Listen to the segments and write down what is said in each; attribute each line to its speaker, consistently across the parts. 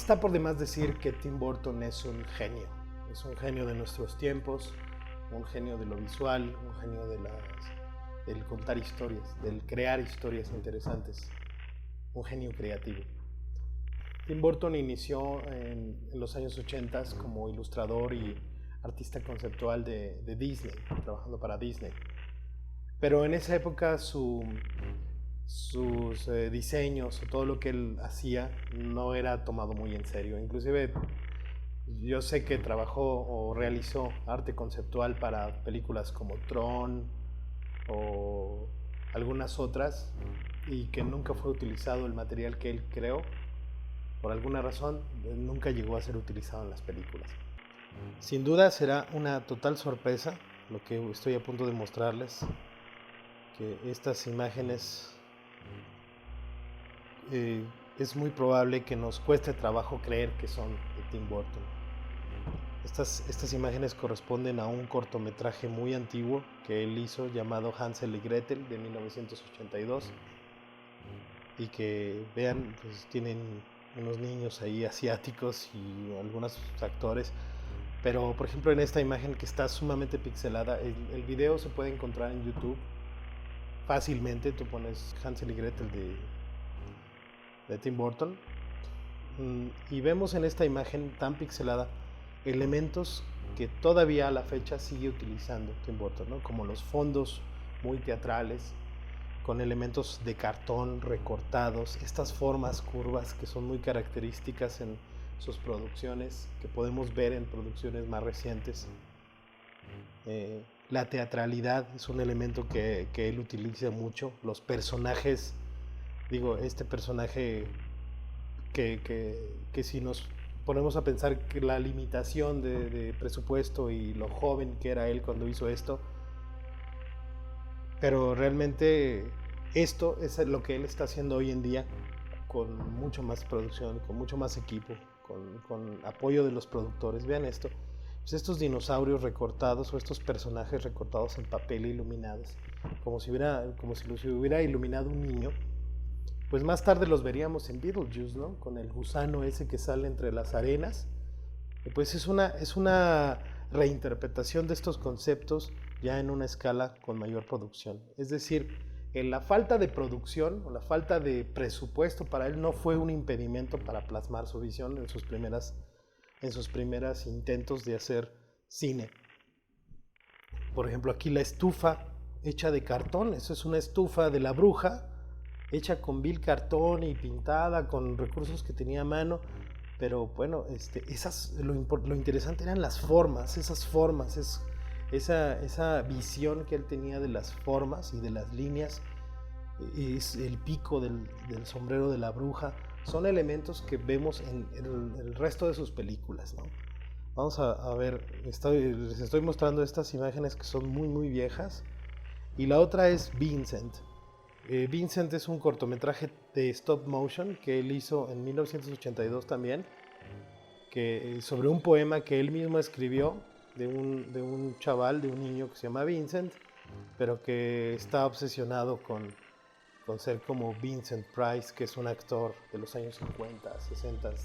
Speaker 1: Está por demás decir que Tim Burton es un genio de nuestros tiempos, un genio de lo visual, un genio del contar historias, del crear historias interesantes, un genio creativo. Tim Burton inició en los años 80 como ilustrador y artista conceptual de Disney, trabajando para Disney. Pero en esa época sus diseños o todo lo que él hacía no era tomado muy en serio. Inclusive yo sé que trabajó o realizó arte conceptual para películas como Tron o algunas otras y que nunca fue utilizado el material que él creó. Por alguna razón nunca llegó a ser utilizado en las películas. Sin duda será una total sorpresa lo que estoy a punto de mostrarles, que estas imágenes es muy probable que nos cueste trabajo creer que son de Tim Burton. Estas imágenes corresponden a un cortometraje muy antiguo que él hizo llamado Hansel y Gretel de 1982 y que vean, pues tienen unos niños ahí asiáticos y algunos actores, pero por ejemplo en esta imagen que está sumamente pixelada, el video se puede encontrar en YouTube fácilmente. Tú pones Hansel y Gretel de Tim Burton y vemos en esta imagen tan pixelada elementos que todavía a la fecha sigue utilizando Tim Burton, ¿no? Como los fondos muy teatrales, con elementos de cartón recortados, estas formas curvas que son muy características en sus producciones, que podemos ver en producciones más recientes. La teatralidad es un elemento que él utiliza mucho. Los personajes, este personaje que si nos ponemos a pensar que la limitación de presupuesto y lo joven que era él cuando hizo esto, pero realmente esto es lo que él está haciendo hoy en día con mucho más producción, con mucho más equipo, con apoyo de los productores. Vean esto, pues estos dinosaurios recortados o estos personajes recortados en papel iluminados, como si los hubiera iluminado un niño. Pues más tarde los veríamos en Beetlejuice, ¿no? Con el gusano ese que sale entre las arenas. Y pues es una reinterpretación de estos conceptos ya en una escala con mayor producción. Es decir, la falta de producción o la falta de presupuesto para él no fue un impedimento para plasmar su visión en sus primeras intentos de hacer cine. Por ejemplo, aquí la estufa hecha de cartón, eso es una estufa de la bruja, hecha con vil cartón y pintada con recursos que tenía a mano. Pero bueno, lo interesante eran las formas, esa visión que él tenía de las formas y de las líneas, es el pico del sombrero de la bruja, son elementos que vemos en el resto de sus películas, ¿no? Vamos a ver, les estoy mostrando estas imágenes que son muy muy viejas, y la otra es Vincent. Vincent es un cortometraje de stop motion que él hizo en 1982 también, sobre un poema que él mismo escribió de un chaval, de un niño que se llama Vincent, pero que está obsesionado con ser como Vincent Price, que es un actor de los años 50, 60 de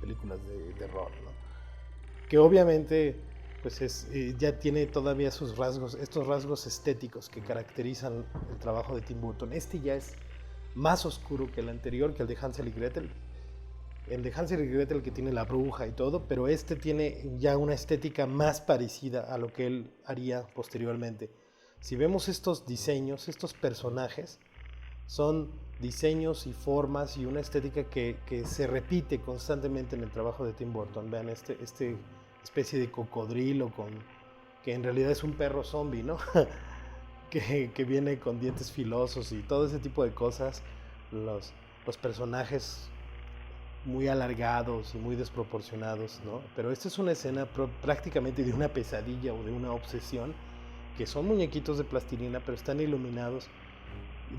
Speaker 1: películas de terror, ¿no? Que obviamente pues ya tiene todavía estos rasgos estéticos que caracterizan el trabajo de Tim Burton. Este ya es más oscuro que el anterior, que el de Hansel y Gretel. El de Hansel y Gretel que tiene la bruja y todo, pero este tiene ya una estética más parecida a lo que él haría posteriormente. Si vemos estos diseños, estos personajes, son diseños y formas y una estética que se repite constantemente en el trabajo de Tim Burton. Vean este especie de cocodrilo que en realidad es un perro zombie, ¿no? que viene con dientes filosos y todo ese tipo de cosas. Los personajes muy alargados y muy desproporcionados, ¿no? Pero esta es una escena prácticamente de una pesadilla o de una obsesión, que son muñequitos de plastilina, pero están iluminados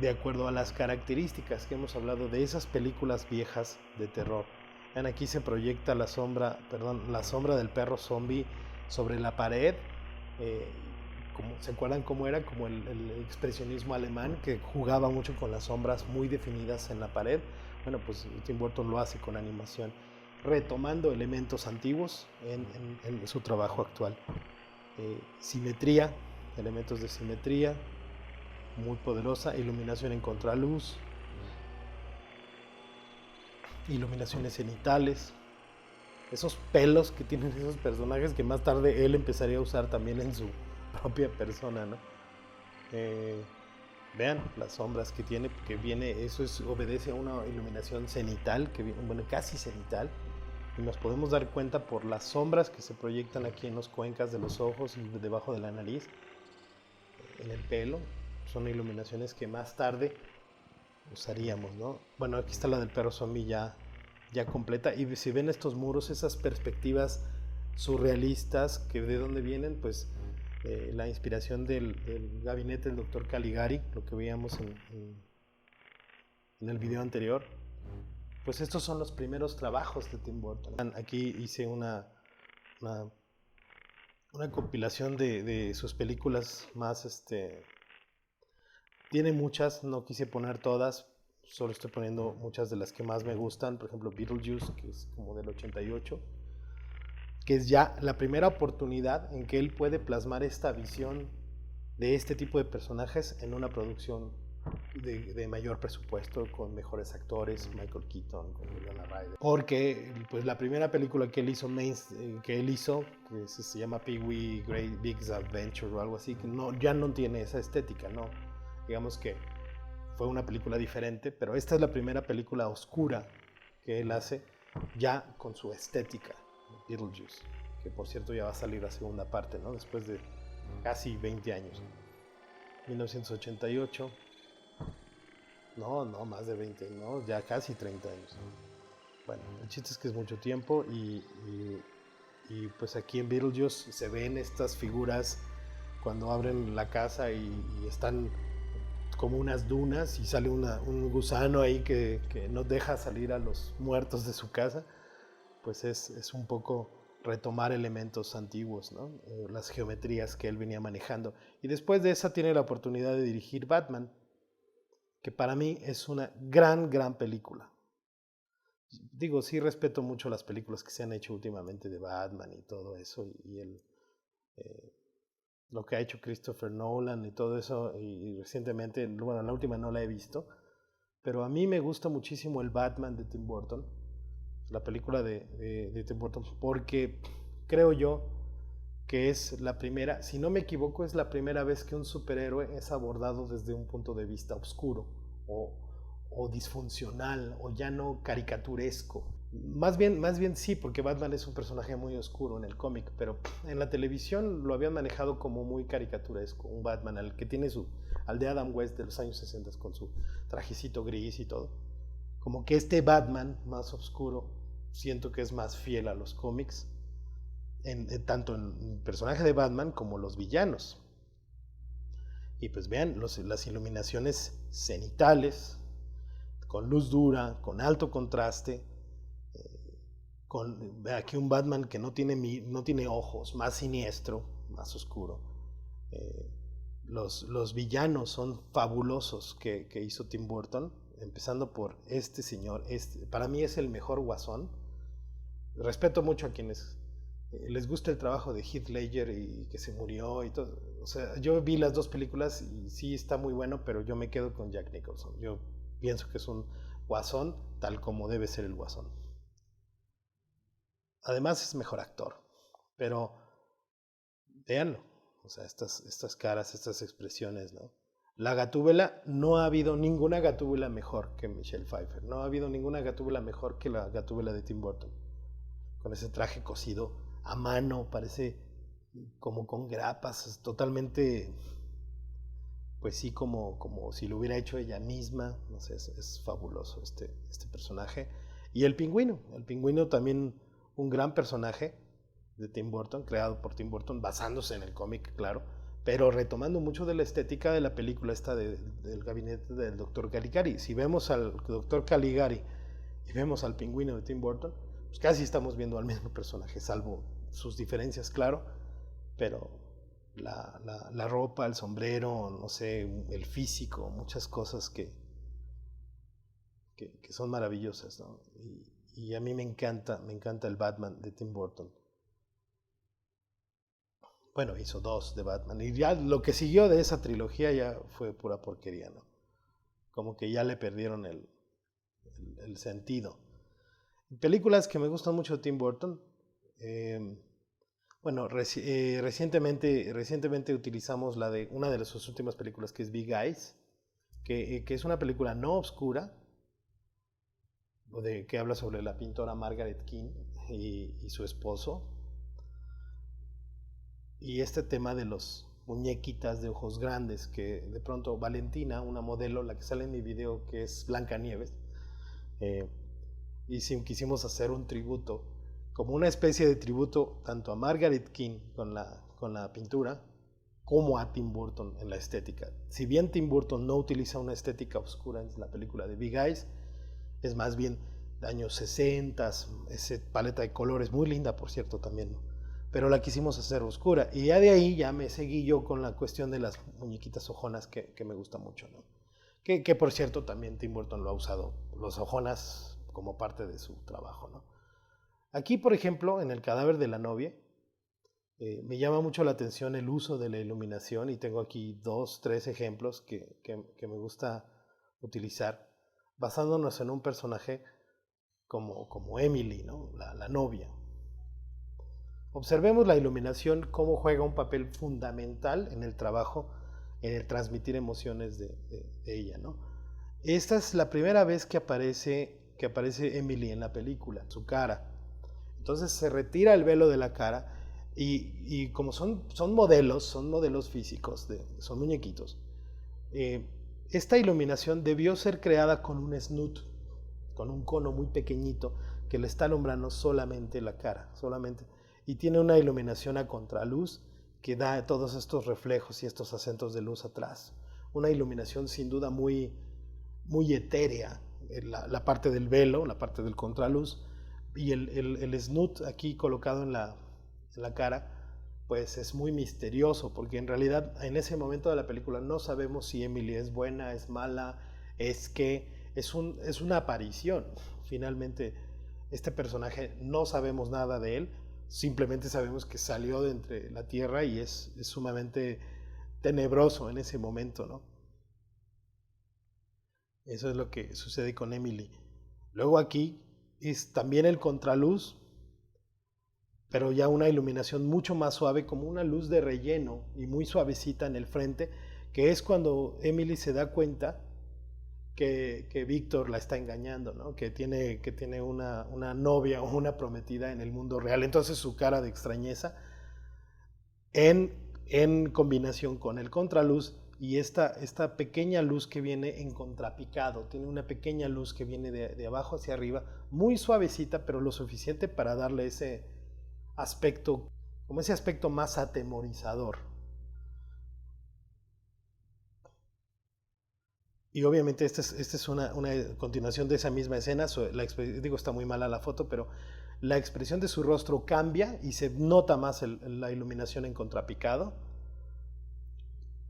Speaker 1: de acuerdo a las características que hemos hablado de esas películas viejas de terror. Vean, aquí se proyecta la sombra del perro zombie sobre la pared. ¿Se acuerdan cómo era? Como el expresionismo alemán, que jugaba mucho con las sombras muy definidas en la pared. Bueno, pues Tim Burton lo hace con animación. retomando elementos antiguos en su trabajo actual. Simetría, elementos de simetría muy poderosa, iluminación en contraluz, iluminaciones cenitales, esos pelos que tienen esos personajes que más tarde él empezaría a usar también en su propia persona, ¿no? Vean las sombras que tiene, que viene, obedece a una iluminación cenital, que viene, bueno, casi cenital, y nos podemos dar cuenta por las sombras que se proyectan aquí en las cuencas de los ojos y debajo de la nariz, en el pelo. Son iluminaciones que más tarde usaríamos, ¿no? Bueno, aquí está la del perro zombie ya completa, y si ven estos muros, esas perspectivas surrealistas, que de dónde vienen, pues la inspiración del gabinete del doctor Caligari, lo que veíamos en el video anterior. Pues estos son los primeros trabajos de Tim Burton. Aquí hice una compilación de sus películas más, tiene muchas, no quise poner todas, solo estoy poniendo muchas de las que más me gustan. Por ejemplo, Beetlejuice, que es como del 88, que es ya la primera oportunidad en que él puede plasmar esta visión de este tipo de personajes en una producción de mayor presupuesto, con mejores actores, Michael Keaton, con Winona Ryder. Porque pues la primera película que él hizo, que se llama Pee-wee Great Big Adventure o algo así, que ya no tiene esa estética, ¿no? Digamos que fue una película diferente, pero esta es la primera película oscura que él hace ya con su estética, Beetlejuice, que por cierto ya va a salir la segunda parte, ¿no? Después de casi 20 años. 1988. No, más de 20, no, ya casi 30 años. Bueno, el chiste es que es mucho tiempo y pues aquí en Beetlejuice se ven estas figuras cuando abren la casa y están como unas dunas y sale un gusano ahí que no deja salir a los muertos de su casa. Pues es un poco retomar elementos antiguos, ¿no? Las geometrías que él venía manejando. Y después de esa tiene la oportunidad de dirigir Batman, que para mí es una gran película. Digo, sí respeto mucho las películas que se han hecho últimamente de Batman y todo eso, y lo que ha hecho Christopher Nolan y todo eso, y recientemente, bueno, la última no la he visto, pero a mí me gusta muchísimo el Batman de Tim Burton, la película de Tim Burton, porque creo yo que es la primera, si no me equivoco, es la primera vez que un superhéroe es abordado desde un punto de vista oscuro o disfuncional o ya no caricaturesco. Más bien sí, porque Batman es un personaje muy oscuro en el cómic, pero en la televisión lo habían manejado como muy caricaturesco, un Batman al de Adam West de los años 60 con su trajecito gris y todo. Como que este Batman más oscuro siento que es más fiel a los cómics, tanto en el personaje de Batman como los villanos. Y pues vean las iluminaciones cenitales, con luz dura, con alto contraste, con aquí un Batman que no tiene ojos, más siniestro, más oscuro. Los villanos son fabulosos que hizo Tim Burton, empezando por este señor. Para mí es el mejor Guasón. Respeto mucho a quienes les gusta el trabajo de Heath Ledger y que se murió y todo. O sea, yo vi las dos películas y sí está muy bueno, pero yo me quedo con Jack Nicholson. Yo pienso que es un Guasón tal como debe ser el Guasón. Además es mejor actor, pero véanlo, o sea, estas caras, estas expresiones, ¿no? La Gatúbela, no ha habido ninguna Gatúbela mejor que Michelle Pfeiffer, no ha habido ninguna Gatúbela mejor que la Gatúbela de Tim Burton, con ese traje cosido a mano, parece como con grapas, totalmente, pues sí, como si lo hubiera hecho ella misma. No sé, es fabuloso este personaje. Y el pingüino también un gran personaje de Tim Burton, creado por Tim Burton, basándose en el cómic, claro, pero retomando mucho de la estética de la película esta del gabinete del Dr. Caligari. Si vemos al Dr. Caligari y vemos al pingüino de Tim Burton, pues casi estamos viendo al mismo personaje, salvo sus diferencias, claro, pero la ropa, el sombrero, no sé, el físico, muchas cosas que son maravillosas, ¿no? y a mí me encanta el Batman de Tim Burton. Bueno, hizo 2 de Batman. Y ya lo que siguió de esa trilogía ya fue pura porquería, ¿no? Como que ya le perdieron el sentido. Películas que me gustan mucho de Tim Burton. Bueno, recientemente utilizamos una de sus últimas películas, que es Big Eyes, que es una película no oscura, que habla sobre la pintora Margaret King y su esposo. Y este tema de los muñequitas de ojos grandes, que de pronto Valentina, una modelo, la que sale en mi video, que es Blancanieves, y quisimos hacer un tributo, como una especie de tributo tanto a Margaret King con la pintura, como a Tim Burton en la estética. Si bien Tim Burton no utiliza una estética oscura en la película de Big Eyes, es más bien de años 60, esa paleta de colores muy linda, por cierto, también, ¿no? Pero la quisimos hacer oscura, y ya de ahí ya me seguí yo con la cuestión de las muñequitas ojonas, que me gusta mucho, ¿no? Que por cierto también Tim Burton lo ha usado, los ojonas, como parte de su trabajo, ¿no? Aquí, por ejemplo, en El cadáver de la novia, me llama mucho la atención el uso de la iluminación, y tengo aquí 2, 3 ejemplos que me gusta utilizar, basándonos en un personaje como Emily, ¿no? La novia. Observemos la iluminación, cómo juega un papel fundamental en el trabajo, en el transmitir emociones de ella, ¿no? Esta es la primera vez que aparece Emily en la película, su cara. Entonces se retira el velo de la cara, y como son modelos físicos, son muñequitos. Esta iluminación debió ser creada con un snoot, con un cono muy pequeñito que le está alumbrando solamente la cara, y tiene una iluminación a contraluz que da todos estos reflejos y estos acentos de luz atrás. Una iluminación sin duda muy, muy etérea, la parte del velo, la parte del contraluz, y el snoot aquí colocado en la cara, pues es muy misterioso, porque en realidad en ese momento de la película no sabemos si Emily es buena, es mala, es una aparición. Finalmente, este personaje no sabemos nada de él, simplemente sabemos que salió de entre la tierra, y es sumamente tenebroso en ese momento, ¿no? Eso es lo que sucede con Emily. Luego aquí es también el contraluz, pero ya una iluminación mucho más suave, como una luz de relleno y muy suavecita en el frente, que es cuando Emily se da cuenta que Víctor la está engañando, ¿no? Que tiene una novia o una prometida en el mundo real. Entonces su cara de extrañeza, en combinación con el contraluz y esta pequeña luz que viene en contrapicado, tiene una pequeña luz que viene de abajo hacia arriba, muy suavecita, pero lo suficiente para darle ese aspecto más atemorizador. Y obviamente esta es una continuación de esa misma escena. Está muy mala la foto, pero la expresión de su rostro cambia y se nota más la iluminación en contrapicado,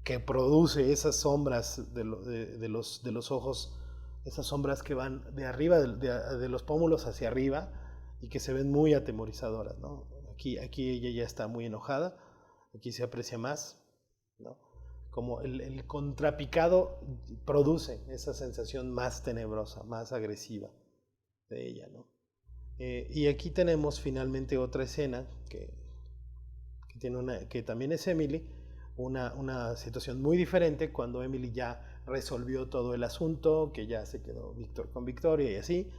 Speaker 1: que produce esas sombras de los ojos, esas sombras que van de arriba, de los pómulos hacia arriba, y que se ven muy atemorizadoras, ¿no? Aquí ella ya está muy enojada, aquí se aprecia más, ¿no? Como el contrapicado produce esa sensación más tenebrosa, más agresiva de ella, ¿no? Y aquí tenemos finalmente otra escena que también es Emily, una situación muy diferente, cuando Emily ya resolvió todo el asunto, que ya se quedó Víctor con Victoria y así.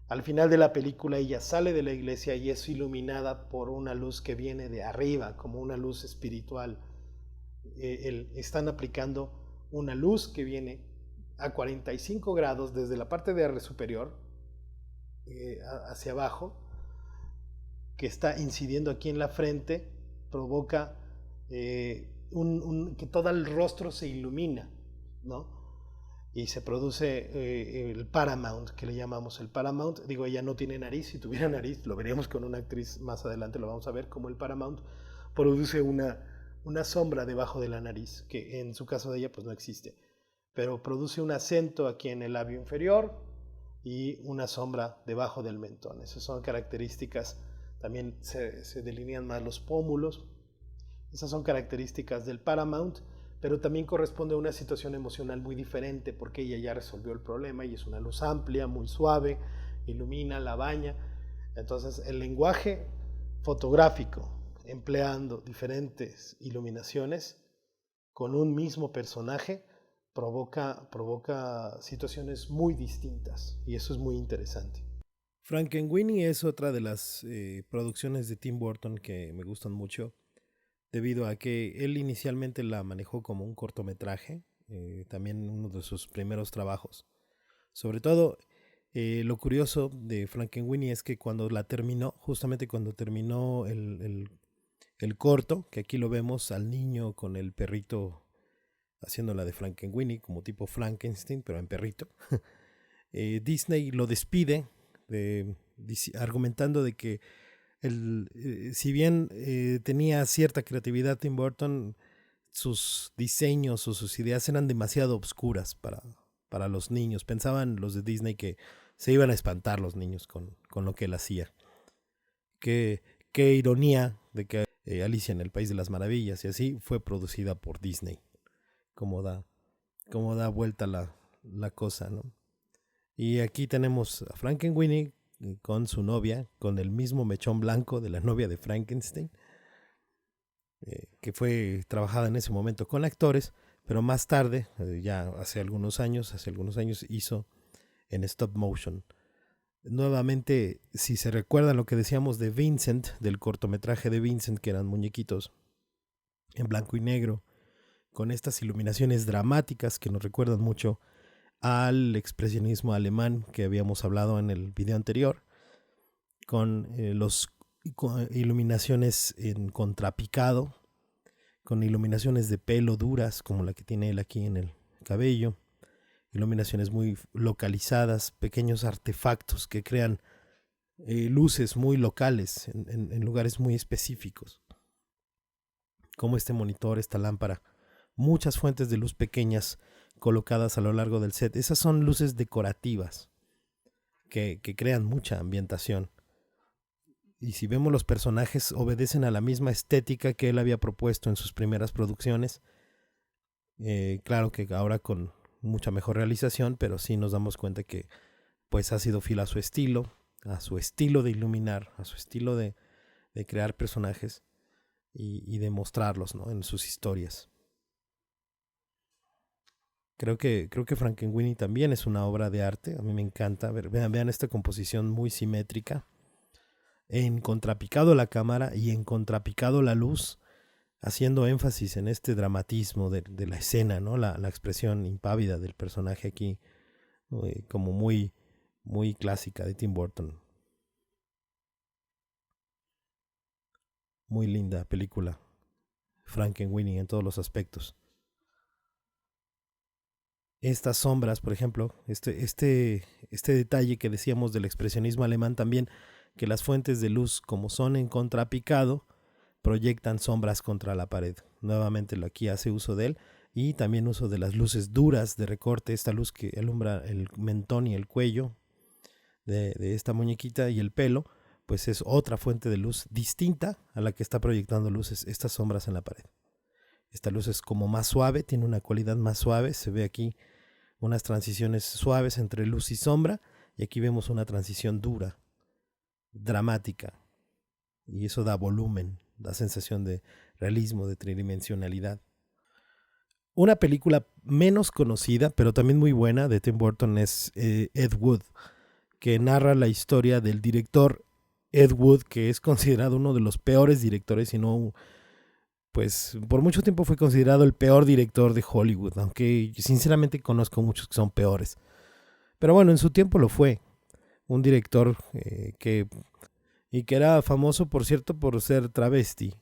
Speaker 1: Al final de la película ella sale de la iglesia y es iluminada por una luz que viene de arriba, como una luz espiritual. Están aplicando una luz que viene a 45 grados desde la parte de superior hacia abajo, que está incidiendo aquí en la frente, provoca que todo el rostro se ilumina, ¿no? Y se produce el Paramount, que le llamamos el Paramount. Digo, ella no tiene nariz. Si tuviera nariz, lo veríamos con una actriz más adelante, lo vamos a ver, como el Paramount produce una sombra debajo de la nariz, que en su caso de ella pues no existe, pero produce un acento aquí en el labio inferior, y una sombra debajo del mentón. Esas son características, también se delinean más los pómulos. Esas son características del Paramount, pero también corresponde a una situación emocional muy diferente porque ella ya resolvió el problema y es una luz amplia, muy suave, ilumina, la baña. Entonces el lenguaje fotográfico, empleando diferentes iluminaciones con un mismo personaje, provoca situaciones muy distintas y eso es muy interesante. Frankenweenie es otra de las producciones de Tim Burton que me gustan mucho, debido a que él inicialmente la manejó como un cortometraje, también uno de sus primeros trabajos. Sobre todo, lo curioso de Frankenweenie es que cuando la terminó, justamente cuando terminó el corto, que aquí lo vemos al niño con el perrito haciéndola de Frankenweenie, como tipo Frankenstein, pero en perrito, Disney lo despide, argumentando de que si bien tenía cierta creatividad Tim Burton, sus diseños o sus ideas eran demasiado obscuras para los niños. Pensaban los de Disney que se iban a espantar los niños con lo que él hacía. Qué ironía de que Alicia en el País de las Maravillas y así fue producida por Disney. Cómo da vuelta la cosa, ¿no? Y aquí tenemos a Frankenweenie con su novia, con el mismo mechón blanco de la novia de Frankenstein, que fue trabajada en ese momento con actores, pero más tarde, ya hace algunos años hizo en stop motion. Nuevamente, si se recuerdan lo que decíamos de Vincent, del cortometraje de Vincent, que eran muñequitos en blanco y negro, con estas iluminaciones dramáticas que nos recuerdan mucho al expresionismo alemán que habíamos hablado en el video anterior, con iluminaciones en contrapicado, con iluminaciones de pelo duras como la que tiene él aquí en el cabello, iluminaciones muy localizadas, pequeños artefactos que crean luces muy locales en lugares muy específicos, como este monitor, esta lámpara, muchas fuentes de luz pequeñas colocadas a lo largo del set. Esas son luces decorativas que crean mucha ambientación. Y si vemos, los personajes obedecen a la misma estética que él había propuesto en sus primeras producciones. Claro que ahora con mucha mejor realización, pero sí nos damos cuenta que pues ha sido fiel a su estilo de iluminar, a su estilo de crear personajes y de mostrarlos, ¿no?, en sus historias. Creo que Frankenweenie también es una obra de arte. A mí me encanta. Vean esta composición muy simétrica. En contrapicado la cámara y en contrapicado la luz, haciendo énfasis en este dramatismo de la escena, ¿no? La expresión impávida del personaje aquí, como muy, muy clásica de Tim Burton. Muy linda película, Frankenweenie, en todos los aspectos. Estas sombras, por ejemplo, este detalle que decíamos del expresionismo alemán también, que las fuentes de luz, como son en contrapicado, proyectan sombras contra la pared. Nuevamente aquí hace uso de él, y también uso de las luces duras de recorte, esta luz que alumbra el mentón y el cuello de esta muñequita y el pelo, pues es otra fuente de luz distinta a la que está proyectando luces, estas sombras en la pared. Esta luz es como más suave, tiene una cualidad más suave, se ve aquí unas transiciones suaves entre luz y sombra, y aquí vemos una transición dura, dramática, y eso da volumen, da sensación de realismo, de tridimensionalidad. Una película menos conocida, pero también muy buena, de Tim Burton es Ed Wood, que narra la historia del director Ed Wood, que es considerado uno de los peores directores, si no, pues por mucho tiempo fue considerado el peor director de Hollywood, aunque sinceramente conozco muchos que son peores. Pero bueno, en su tiempo lo fue. Un director que era famoso, por cierto, por ser travesti.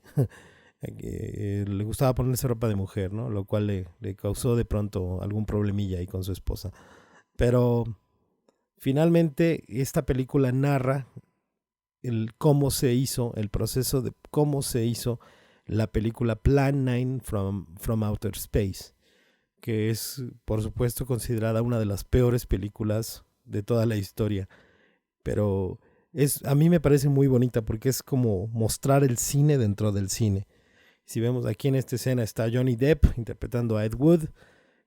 Speaker 1: Le gustaba ponerse ropa de mujer, ¿no? Lo cual le causó de pronto algún problemilla ahí con su esposa. Pero finalmente esta película narra cómo se hizo, el proceso de cómo se hizo la película Plan 9 from Outer Space, que es por supuesto considerada una de las peores películas de toda la historia. Pero a mí me parece muy bonita porque es como mostrar el cine dentro del cine. Si vemos aquí en esta escena está Johnny Depp interpretando a Ed Wood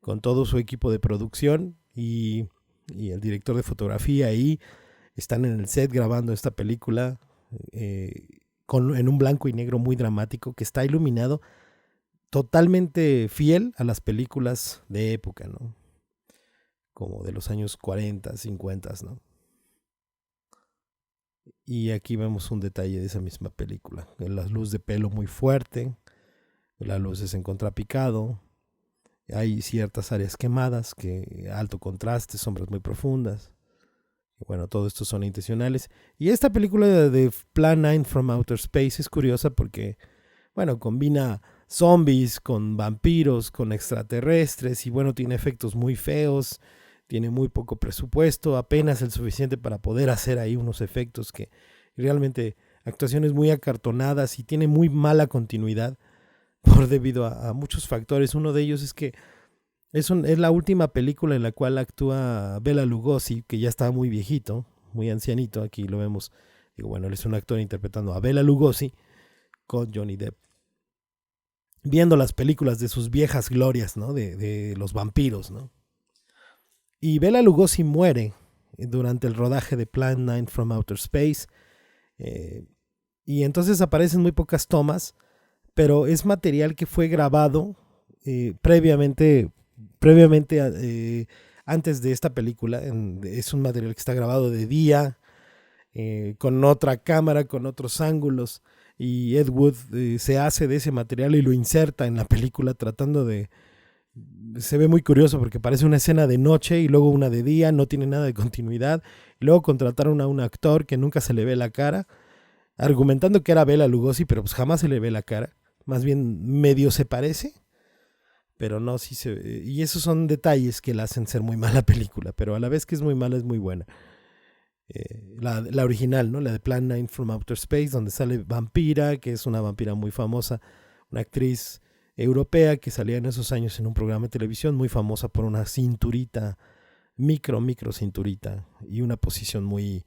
Speaker 1: con todo su equipo de producción y el director de fotografía ahí. Están en el set grabando esta película en un blanco y negro muy dramático que está iluminado totalmente fiel a las películas de época, ¿no? Como de los años 40, 50, ¿no? Y aquí vemos un detalle de esa misma película. La luz de pelo muy fuerte, la luz es en contrapicado, hay ciertas áreas quemadas, alto contraste, sombras muy profundas. Bueno, todo esto son intencionales. Y esta película de Plan 9 from Outer Space es curiosa porque, bueno, combina zombies con vampiros, con extraterrestres y bueno, tiene efectos muy feos, tiene muy poco presupuesto, apenas el suficiente para poder hacer ahí unos efectos que realmente actuaciones muy acartonadas y tiene muy mala continuidad debido a muchos factores. Uno de ellos es que es la última película en la cual actúa Bela Lugosi, que ya está muy viejito, muy ancianito, aquí lo vemos, digo, bueno, él es un actor interpretando a Bela Lugosi con Johnny Depp, viendo las películas de sus viejas glorias, ¿no? De los vampiros, ¿no? Y Bela Lugosi muere durante el rodaje de Plan 9 from Outer Space, y entonces aparecen muy pocas tomas, pero es material que fue grabado previamente antes de esta película. Es un material que está grabado de día, con otra cámara, con otros ángulos, y Ed Wood se hace de ese material y lo inserta en la película tratando de... Se ve muy curioso porque parece una escena de noche y luego una de día, no tiene nada de continuidad. Y luego contrataron a un actor que nunca se le ve la cara, argumentando que era Bela Lugosi, pero pues jamás se le ve la cara. Más bien medio se parece, pero no, sí se ve. Y esos son detalles que la hacen ser muy mala película, pero a la vez que es muy mala, es muy buena. La original, ¿no? La de Plan 9 from Outer Space, donde sale Vampira, que es una vampira muy famosa, una actriz europea que salía en esos años en un programa de televisión, muy famosa por una cinturita, micro cinturita, y una posición muy,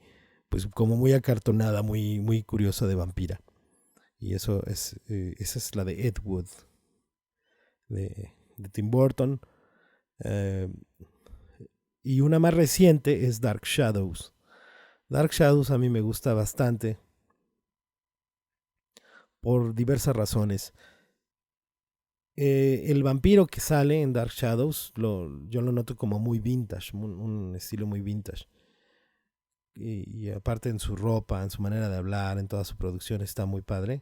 Speaker 1: pues como muy acartonada, muy, muy curiosa de vampira. Y esa es la de Ed Wood, de Tim Burton. Y una más reciente es Dark Shadows. Dark Shadows a mí me gusta bastante por diversas razones. El vampiro que sale en Dark Shadows yo lo noto como muy vintage, un estilo muy vintage. Y aparte en su ropa, en su manera de hablar, en toda su producción está muy padre.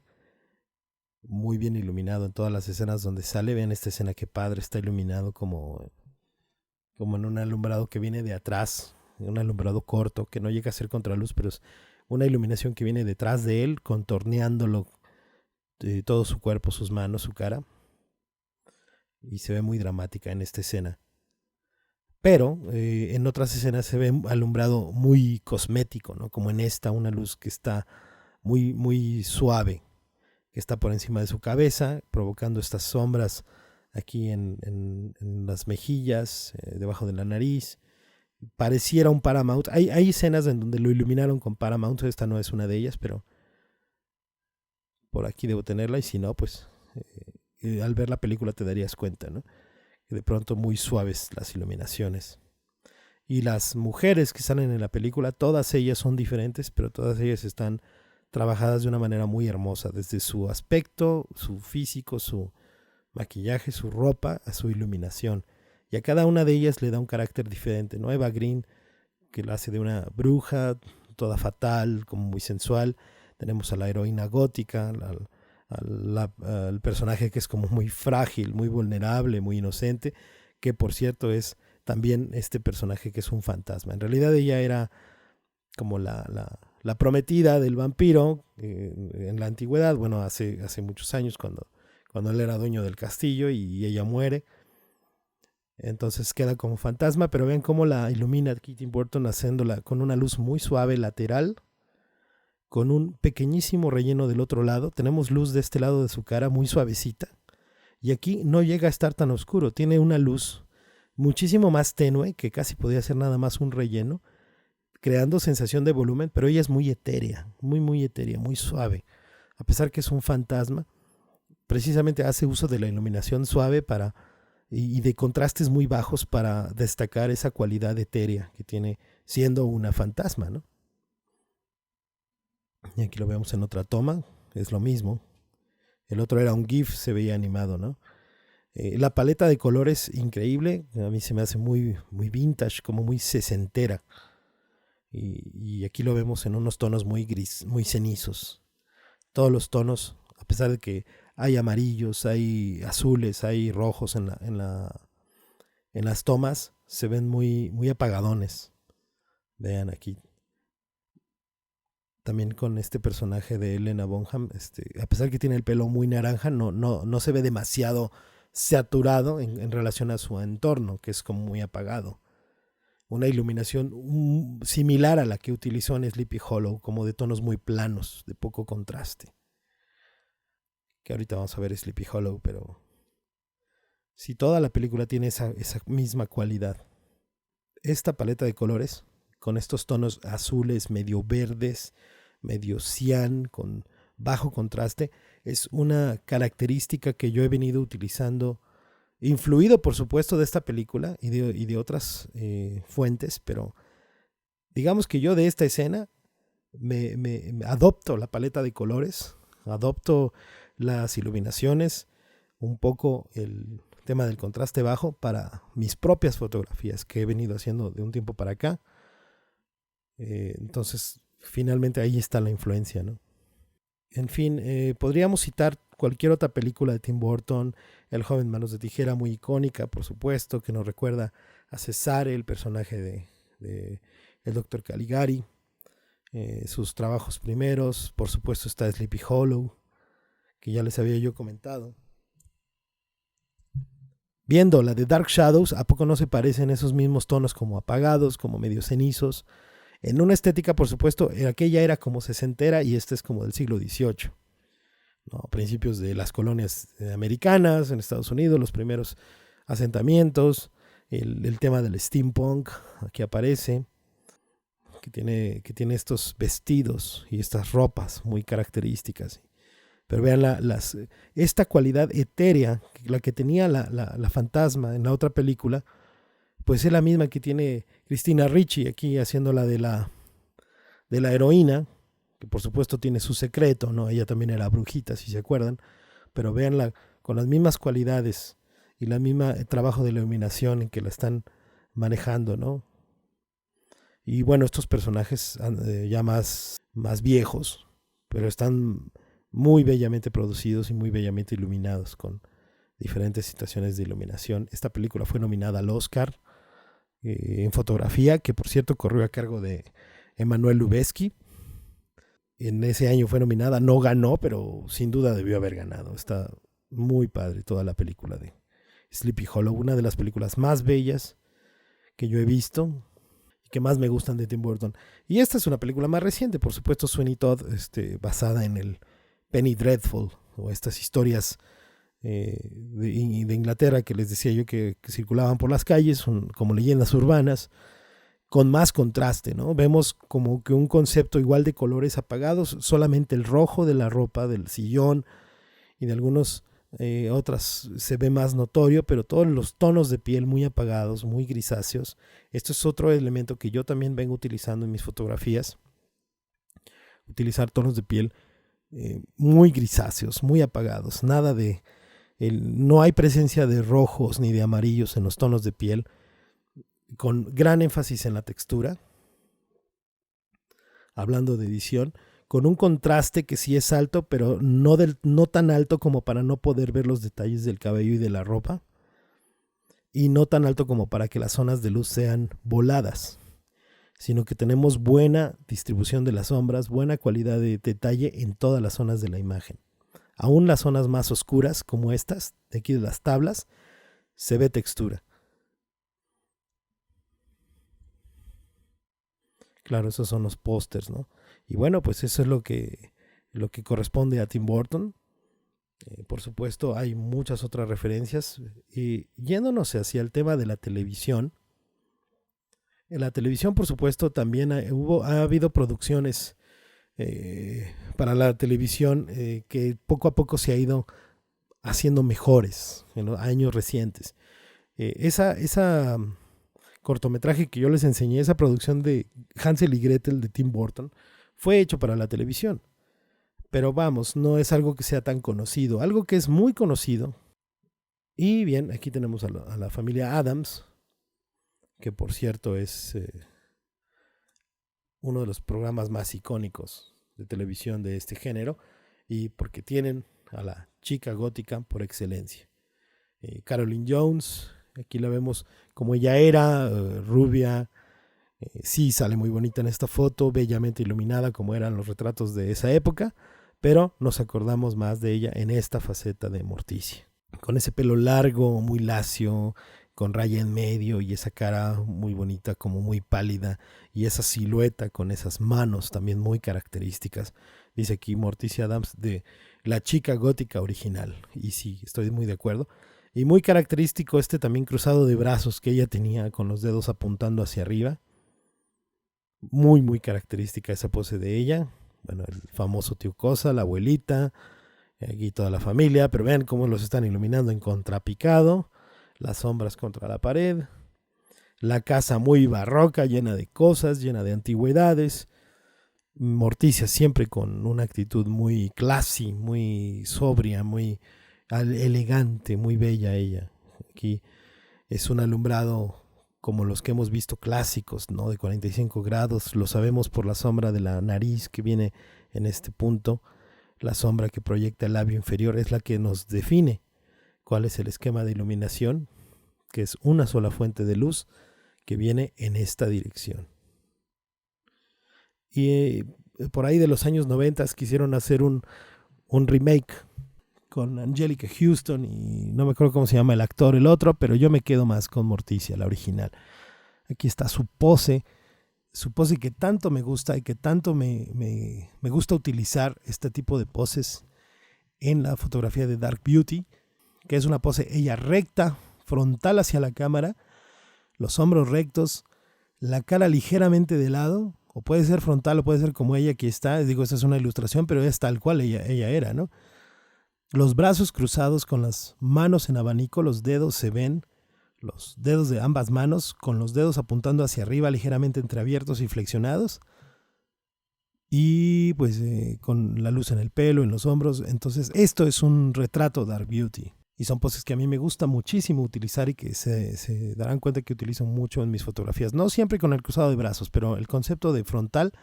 Speaker 1: Muy bien iluminado en todas las escenas donde sale. Vean esta escena, qué padre, está iluminado como en un alumbrado que viene de atrás, un alumbrado corto que no llega a ser contraluz, pero es una iluminación que viene detrás de él, contorneándolo todo su cuerpo, sus manos, su cara, y se ve muy dramática en esta escena. Pero en otras escenas se ve alumbrado muy cosmético, ¿no? Como en esta, una luz que está muy, muy suave, que está por encima de su cabeza, provocando estas sombras aquí en las mejillas, debajo de la nariz. Pareciera un Paramount. Hay escenas en donde lo iluminaron con Paramount, esta no es una de ellas, pero por aquí debo tenerla, y si no, pues al ver la película te darías cuenta, ¿no? Que de pronto muy suaves las iluminaciones. Y las mujeres que salen en la película, todas ellas son diferentes, pero todas ellas están trabajadas de una manera muy hermosa, desde su aspecto, su físico, su maquillaje, su ropa, a su iluminación. Y a cada una de ellas le da un carácter diferente, ¿no? Eva Green, que la hace de una bruja, toda fatal, como muy sensual. Tenemos a la heroína gótica, al personaje que es como muy frágil, muy vulnerable, muy inocente, que por cierto es también este personaje que es un fantasma. En realidad ella era como la prometida del vampiro en la antigüedad, bueno, hace muchos años cuando él era dueño del castillo y ella muere. Entonces queda como fantasma, pero vean cómo la ilumina Tim Burton haciéndola con una luz muy suave lateral, con un pequeñísimo relleno del otro lado. Tenemos luz de este lado de su cara muy suavecita, y aquí no llega a estar tan oscuro, tiene una luz muchísimo más tenue, que casi podría ser nada más un relleno, creando sensación de volumen, pero ella es muy etérea, muy etérea, muy suave. A pesar que es un fantasma, precisamente hace uso de la iluminación suave y de contrastes muy bajos para destacar esa cualidad etérea que tiene siendo una fantasma, ¿no? Y aquí lo vemos en otra toma, es lo mismo. El otro era un GIF, se veía animado, ¿no? La paleta de colores increíble, a mí se me hace muy vintage, como muy sesentera. Y aquí lo vemos en unos tonos muy gris, muy cenizos. Todos los tonos, a pesar de que hay amarillos, hay azules, hay rojos en las tomas, se ven muy apagadones. Vean aquí. También con este personaje de Helena Bonham, a pesar que tiene el pelo muy naranja, no se ve demasiado saturado en relación a su entorno, que es como muy apagado. Una iluminación similar a la que utilizó en Sleepy Hollow, como de tonos muy planos, de poco contraste. Que ahorita vamos a ver Sleepy Hollow, pero si toda la película tiene esa misma cualidad. Esta paleta de colores, con estos tonos azules, medio verdes, medio cian, con bajo contraste, es una característica que yo he venido utilizando, influido por supuesto de esta película y de otras fuentes, pero digamos que yo de esta escena me adopto la paleta de colores, adopto las iluminaciones, un poco el tema del contraste bajo para mis propias fotografías que he venido haciendo de un tiempo para acá. Entonces, finalmente ahí está la influencia, ¿no? En fin, podríamos citar cualquier otra película de Tim Burton, El joven manos de tijera, muy icónica, por supuesto, que nos recuerda a Cesare, el personaje de el Dr. Caligari, sus trabajos primeros, por supuesto está Sleepy Hollow, que ya les había yo comentado. Viendo la de Dark Shadows, ¿a poco no se parecen esos mismos tonos como apagados, como medio cenizos? En una estética, por supuesto, aquella era como sesentera y esta es como del siglo XVIII, ¿no? Principios de las colonias americanas en Estados Unidos, los primeros asentamientos, el tema del steampunk, aquí aparece, que tiene estos vestidos y estas ropas muy características. Pero vean esta cualidad etérea, la que tenía la fantasma en la otra película, pues es la misma que tiene Christina Ricci aquí haciéndola de la heroína, que por supuesto tiene su secreto, ¿no? Ella también era brujita, si se acuerdan, pero véanla con las mismas cualidades y la misma trabajo de iluminación en que la están manejando, ¿no? Y bueno, estos personajes ya más viejos, pero están muy bellamente producidos y muy bellamente iluminados con diferentes situaciones de iluminación. Esta película fue nominada al Oscar en fotografía, que por cierto corrió a cargo de Emmanuel Lubezki. En ese año fue nominada, no ganó, pero sin duda debió haber ganado. Está muy padre toda la película de Sleepy Hollow, una de las películas más bellas que yo he visto y que más me gustan de Tim Burton. Y esta es una película más reciente, por supuesto, Sweeney Todd, basada en el Penny Dreadful, o estas historias de Inglaterra que les decía yo que circulaban por las calles, como leyendas urbanas, con más contraste, ¿no? Vemos como que un concepto igual de colores apagados, solamente el rojo de la ropa, del sillón y de algunos otras se ve más notorio, pero todos los tonos de piel muy apagados, muy grisáceos. Esto es otro elemento que yo también vengo utilizando en mis fotografías, utilizar tonos de piel muy grisáceos, muy apagados, nada de no hay presencia de rojos ni de amarillos en los tonos de piel, con gran énfasis en la textura, hablando de edición, con un contraste que sí es alto, pero no tan alto como para no poder ver los detalles del cabello y de la ropa, y no tan alto como para que las zonas de luz sean voladas, sino que tenemos buena distribución de las sombras, buena calidad de detalle en todas las zonas de la imagen. Aún las zonas más oscuras, como estas, de aquí de las tablas, se ve textura. Claro, esos son los pósters, ¿no? Y bueno, pues eso es lo que corresponde a Tim Burton. Por supuesto, hay muchas otras referencias. Y yéndonos hacia el tema de la televisión, En la televisión, por supuesto, también ha habido producciones para la televisión que poco a poco se ha ido haciendo mejores en los años recientes. Esa cortometraje que yo les enseñé, esa producción de Hansel y Gretel de Tim Burton, fue hecho para la televisión. Pero vamos, no es algo que sea tan conocido. Algo que es muy conocido. Y bien, aquí tenemos a la familia Addams, que por cierto es uno de los programas más icónicos de televisión de este género, y porque tienen a la chica gótica por excelencia. Caroline Jones, aquí la vemos como ella era, rubia, sí sale muy bonita en esta foto, bellamente iluminada como eran los retratos de esa época, pero nos acordamos más de ella en esta faceta de Morticia. Con ese pelo largo, muy lacio, con raya en medio y esa cara muy bonita, como muy pálida, y esa silueta con esas manos también muy características. Dice aquí Morticia Addams de la chica gótica original, y sí, estoy muy de acuerdo. Y muy característico este también cruzado de brazos que ella tenía con los dedos apuntando hacia arriba. Muy, muy característica esa pose de ella. Bueno, el famoso tío Cosa, la abuelita, aquí toda la familia, pero vean cómo los están iluminando en contrapicado, las sombras contra la pared, la casa muy barroca, llena de cosas, llena de antigüedades. Morticia siempre con una actitud muy classy, muy sobria, muy elegante, muy bella ella. Aquí es un alumbrado como los que hemos visto clásicos, ¿no? De 45 grados, lo sabemos por la sombra de la nariz que viene en este punto. La sombra que proyecta el labio inferior es la que nos define cuál es el esquema de iluminación, que es una sola fuente de luz que viene en esta dirección. Y por ahí de los años 90 quisieron hacer un remake con Angelica Houston y no me acuerdo cómo se llama el actor, el otro, pero yo me quedo más con Morticia, la original. Aquí está su pose que tanto me gusta y que tanto me gusta utilizar este tipo de poses en la fotografía de Dark Beauty, que es una pose ella recta, frontal hacia la cámara, los hombros rectos, la cara ligeramente de lado, o puede ser frontal o puede ser como ella aquí está, digo, esta es una ilustración, pero es tal cual ella era, ¿no? Los brazos cruzados con las manos en abanico, los dedos se ven, los dedos de ambas manos, con los dedos apuntando hacia arriba, ligeramente entreabiertos y flexionados. Y pues con la luz en el pelo, en los hombros. Entonces esto es un retrato Dark Beauty. Y son poses que a mí me gusta muchísimo utilizar y que se darán cuenta que utilizo mucho en mis fotografías. No siempre con el cruzado de brazos, pero el concepto de frontal,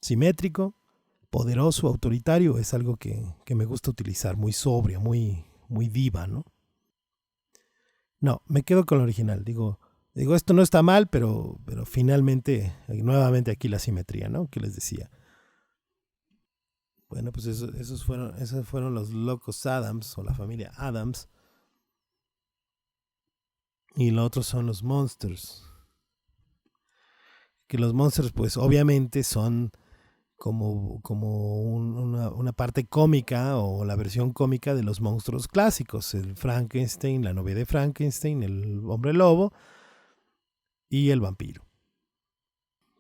Speaker 1: simétrico, poderoso, autoritario, es algo que me gusta utilizar, muy sobria, muy diva, ¿no? No, me quedo con lo original. Digo, esto no está mal, pero finalmente, nuevamente aquí la simetría, ¿no? Que les decía. Bueno, pues esos fueron los locos Addams o la familia Addams. Y lo otro son los Monsters. Que los Monsters, pues obviamente son como una parte cómica o la versión cómica de los monstruos clásicos, el Frankenstein, la novia de Frankenstein, el hombre lobo y el vampiro.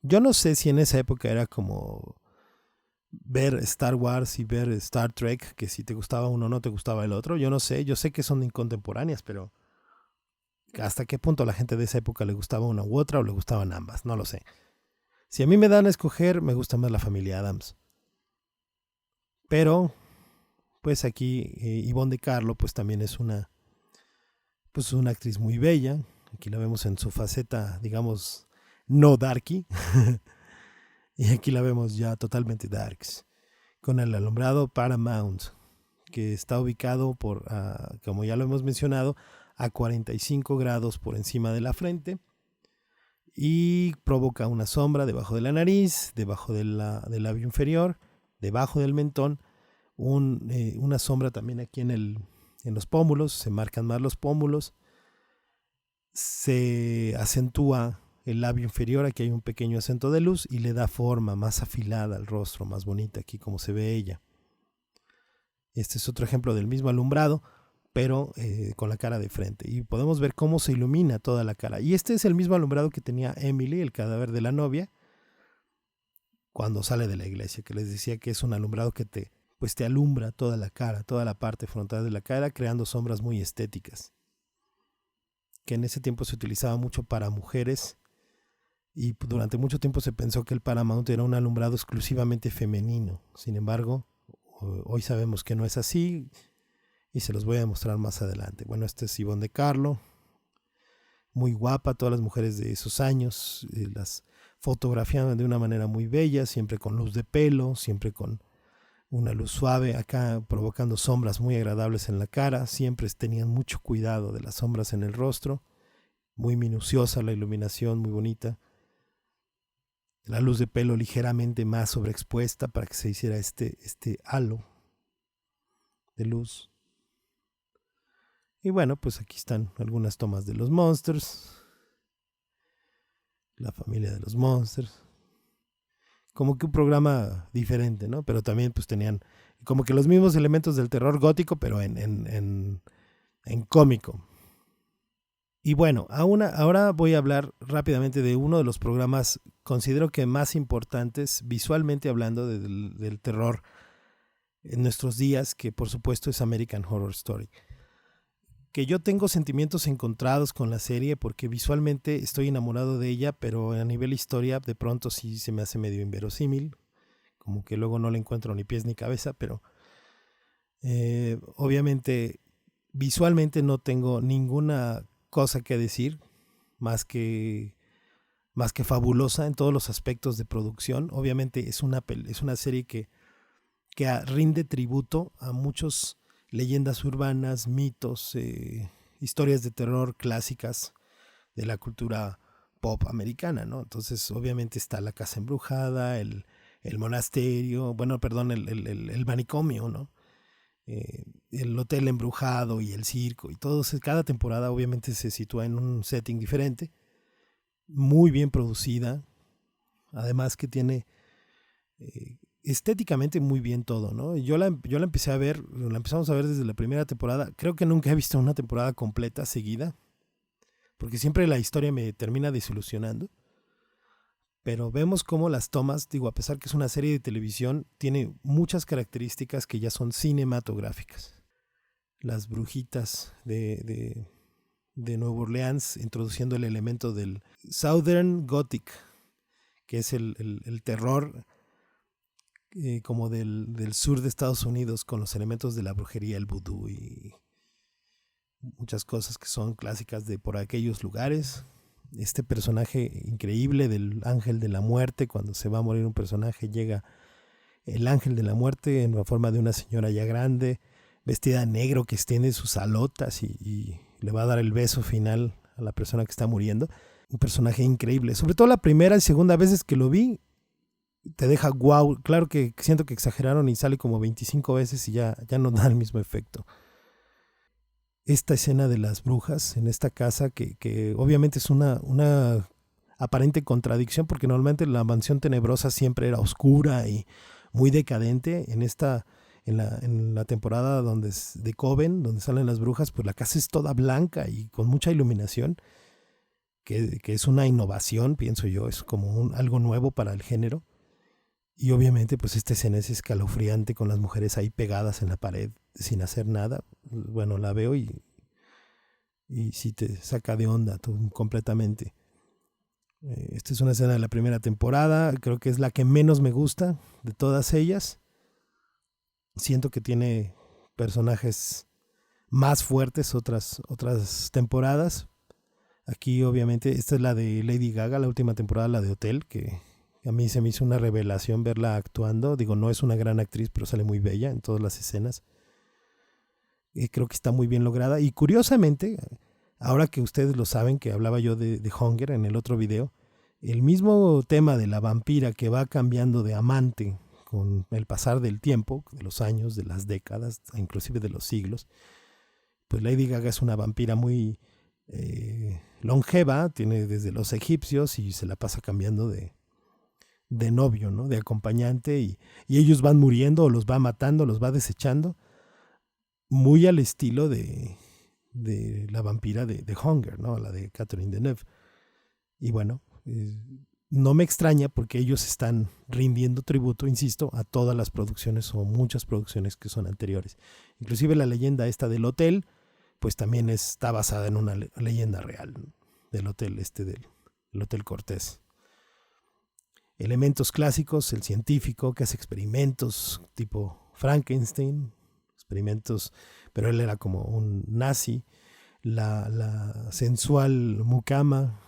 Speaker 1: Yo no sé si en esa época era como ver Star Wars y ver Star Trek, que si te gustaba uno no te gustaba el otro, yo no sé, yo sé que son contemporáneas, pero hasta qué punto a la gente de esa época le gustaba una u otra o le gustaban ambas, no lo sé. Si a mí me dan a escoger, me gusta más la familia Addams. Pero, pues aquí Yvonne de Carlo, pues también es una actriz muy bella. Aquí la vemos en su faceta, digamos, no darky. Y aquí la vemos ya totalmente darks. Con el alumbrado Paramount, que está ubicado como ya lo hemos mencionado, a 45 grados por encima de la frente. Y provoca una sombra debajo de la nariz, debajo del labio inferior, debajo del mentón, una sombra también aquí en los pómulos, se marcan más los pómulos, se acentúa el labio inferior, aquí hay un pequeño acento de luz y le da forma más afilada al rostro, más bonita aquí como se ve ella. Este es otro ejemplo del mismo alumbrado, pero con la cara de frente. Y podemos ver cómo se ilumina toda la cara. Y este es el mismo alumbrado que tenía Emily, el cadáver de la novia, cuando sale de la iglesia, que les decía que es un alumbrado que te alumbra toda la cara, toda la parte frontal de la cara, creando sombras muy estéticas, que en ese tiempo se utilizaba mucho para mujeres, y durante mucho tiempo se pensó que el Paramount era un alumbrado exclusivamente femenino. Sin embargo, hoy sabemos que no es así, y se los voy a mostrar más adelante. Bueno, esta es Yvonne de Carlo, muy guapa, todas las mujeres de esos años las fotografiaban de una manera muy bella, siempre con luz de pelo, siempre con una luz suave, acá provocando sombras muy agradables en la cara. Siempre tenían mucho cuidado de las sombras en el rostro, muy minuciosa la iluminación, muy bonita. La luz de pelo ligeramente más sobreexpuesta para que se hiciera este halo de luz. Y bueno, pues aquí están algunas tomas de los Monsters, la familia de los Monsters. Como que un programa diferente, ¿no? Pero también pues tenían como que los mismos elementos del terror gótico, pero en cómico. Y bueno, ahora voy a hablar rápidamente de uno de los programas, considero que más importantes, visualmente hablando, del terror en nuestros días, que por supuesto es American Horror Story. Que yo tengo sentimientos encontrados con la serie porque visualmente estoy enamorado de ella, pero a nivel historia de pronto sí se me hace medio inverosímil, como que luego no le encuentro ni pies ni cabeza, pero obviamente visualmente no tengo ninguna cosa que decir más que fabulosa en todos los aspectos de producción. Obviamente es una serie que rinde tributo a muchos leyendas urbanas, mitos, historias de terror clásicas de la cultura pop americana, ¿no? Entonces, obviamente está la casa embrujada, el monasterio, el manicomio, ¿no? El hotel embrujado y el circo y todo. Cada temporada obviamente se sitúa en un setting diferente, muy bien producida, además que tiene estéticamente muy bien todo, ¿no? Yo la empezamos a ver desde la primera temporada. Creo que nunca he visto una temporada completa seguida, porque siempre la historia me termina desilusionando. Pero vemos cómo las tomas, a pesar que es una serie de televisión, tiene muchas características que ya son cinematográficas. Las brujitas de Nueva Orleans, introduciendo el elemento del Southern Gothic, que es el terror como del sur de Estados Unidos, con los elementos de la brujería, el vudú y muchas cosas que son clásicas de por aquellos lugares. Este personaje increíble del ángel de la muerte, cuando se va a morir un personaje, llega el ángel de la muerte en la forma de una señora ya grande, vestida de negro, que extiende sus alotas y le va a dar el beso final a la persona que está muriendo. Un personaje increíble, sobre todo la primera y segunda veces que lo vi, te deja wow. Claro que siento que exageraron y sale como 25 veces y ya no da el mismo efecto. Esta escena de las brujas en esta casa, que obviamente es una aparente contradicción, porque normalmente la mansión tenebrosa siempre era oscura y muy decadente. En la temporada de Coven, donde salen las brujas, pues la casa es toda blanca y con mucha iluminación, que es una innovación, pienso yo, es como algo nuevo para el género. Y obviamente pues esta escena es escalofriante, con las mujeres ahí pegadas en la pared sin hacer nada. Bueno, la veo y sí te saca de onda completamente. Esta es una escena de la primera temporada, creo que es la que menos me gusta de todas ellas. Siento que tiene personajes más fuertes otras temporadas. Aquí obviamente esta es la de Lady Gaga, la última temporada, la de Hotel, que a mí se me hizo una revelación verla actuando. No es una gran actriz, pero sale muy bella en todas las escenas. Creo que está muy bien lograda. Y curiosamente, ahora que ustedes lo saben, que hablaba yo de Hunger en el otro video, el mismo tema de la vampira que va cambiando de amante con el pasar del tiempo, de los años, de las décadas, inclusive de los siglos, pues Lady Gaga es una vampira muy longeva, tiene desde los egipcios y se la pasa cambiando de novio, ¿no? De acompañante, y ellos van muriendo o los va matando, los va desechando. muy al estilo de la vampira de Hunger, ¿no? La de Catherine Deneuve. Y bueno, no me extraña porque ellos están rindiendo tributo, insisto, a todas las producciones o muchas producciones que son anteriores. Inclusive la leyenda esta del hotel, pues también está basada en una leyenda real, ¿no? Del hotel el Hotel Cortés. Elementos clásicos, el científico que hace experimentos tipo Frankenstein, experimentos, pero él era como un nazi, la sensual mucama,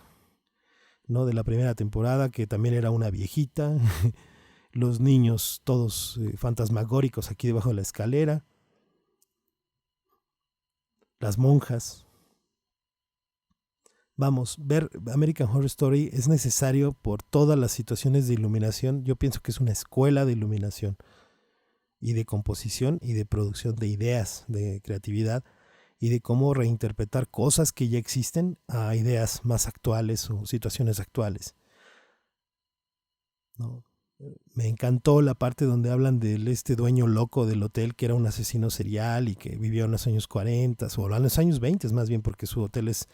Speaker 1: ¿no? De la primera temporada, que también era una viejita, los niños todos fantasmagóricos aquí debajo de la escalera, las monjas. Vamos, ver American Horror Story es necesario por todas las situaciones de iluminación. Yo pienso que es una escuela de iluminación y de composición y de producción de ideas, de creatividad y de cómo reinterpretar cosas que ya existen a ideas más actuales o situaciones actuales, ¿no? Me encantó la parte donde hablan de este dueño loco del hotel que era un asesino serial y que vivió en los años 40 o en los años 20 más bien, porque su hotel es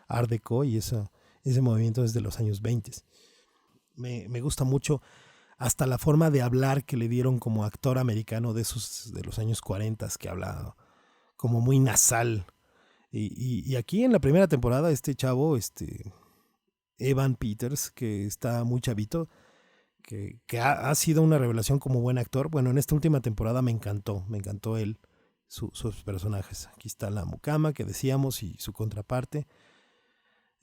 Speaker 1: Art Deco y ese movimiento es de los años 20. Me gusta mucho hasta la forma de hablar que le dieron como actor americano de los años 40, que habla como muy nasal. Y aquí en la primera temporada este chavo, Evan Peters, que está muy chavito, que ha sido una revelación como buen actor. Bueno, en esta última temporada me encantó él, sus personajes. Aquí está la mucama que decíamos y su contraparte.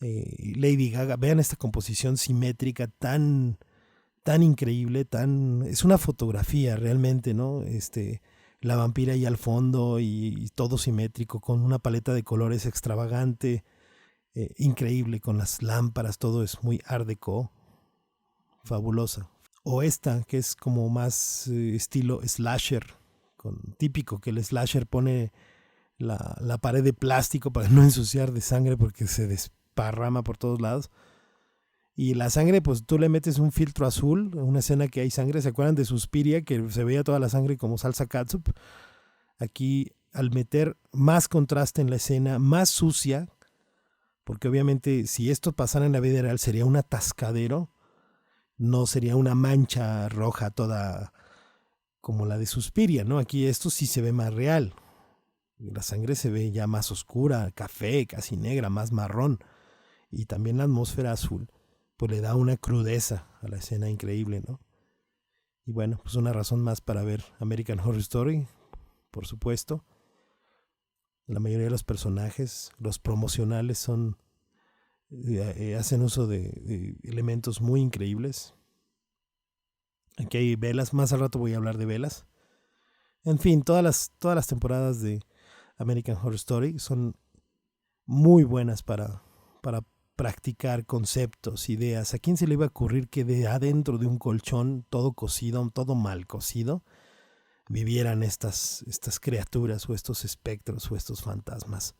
Speaker 1: Lady Gaga, vean esta composición simétrica tan increíble, es una fotografía realmente, ¿no? La vampira ahí al fondo y todo simétrico, con una paleta de colores extravagante, increíble, con las lámparas, todo es muy art deco, fabulosa. O esta, que es como más estilo slasher, típico que el slasher pone la pared de plástico para no ensuciar de sangre porque se desparrama por todos lados. Y la sangre, pues tú le metes un filtro azul, una escena que hay sangre. ¿Se acuerdan de Suspiria, que se veía toda la sangre como salsa catsup? Aquí, al meter más contraste en la escena, más sucia, porque obviamente si esto pasara en la vida real sería un atascadero, no sería una mancha roja toda como la de Suspiria, ¿no? Aquí esto sí se ve más real. La sangre se ve ya más oscura, café, casi negra, más marrón. Y también la atmósfera azul pues le da una crudeza a la escena increíble, ¿no? Y bueno, pues una razón más para ver American Horror Story, por supuesto. La mayoría de los personajes, los promocionales hacen uso de elementos muy increíbles. Aquí hay velas, más al rato voy a hablar de velas. En fin, todas las temporadas de American Horror Story son muy buenas para practicar conceptos, ideas. ¿A quién se le iba a ocurrir que de adentro de un colchón todo cocido, todo mal cocido, vivieran estas criaturas o estos espectros o estos fantasmas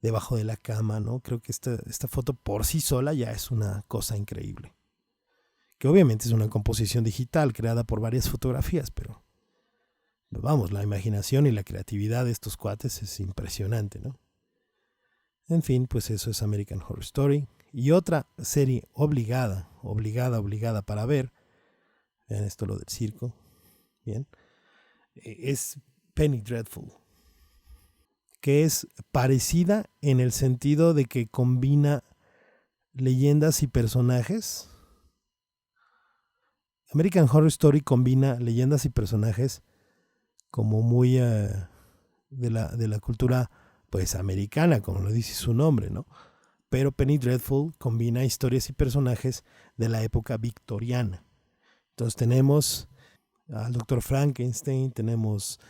Speaker 1: debajo de la cama, ¿no? Creo que esta foto por sí sola ya es una cosa increíble. Que obviamente es una composición digital creada por varias fotografías, pero vamos, la imaginación y la creatividad de estos cuates es impresionante, ¿no? En fin, pues eso es American Horror Story. Y otra serie obligada para ver, vean esto lo del circo, bien, es Penny Dreadful, que es parecida en el sentido de que combina leyendas y personajes. American Horror Story combina leyendas y personajes como muy de la cultura pues americana, como lo dice su nombre, ¿no? Pero Penny Dreadful combina historias y personajes de la época victoriana. Entonces tenemos al Dr. Frankenstein, tenemos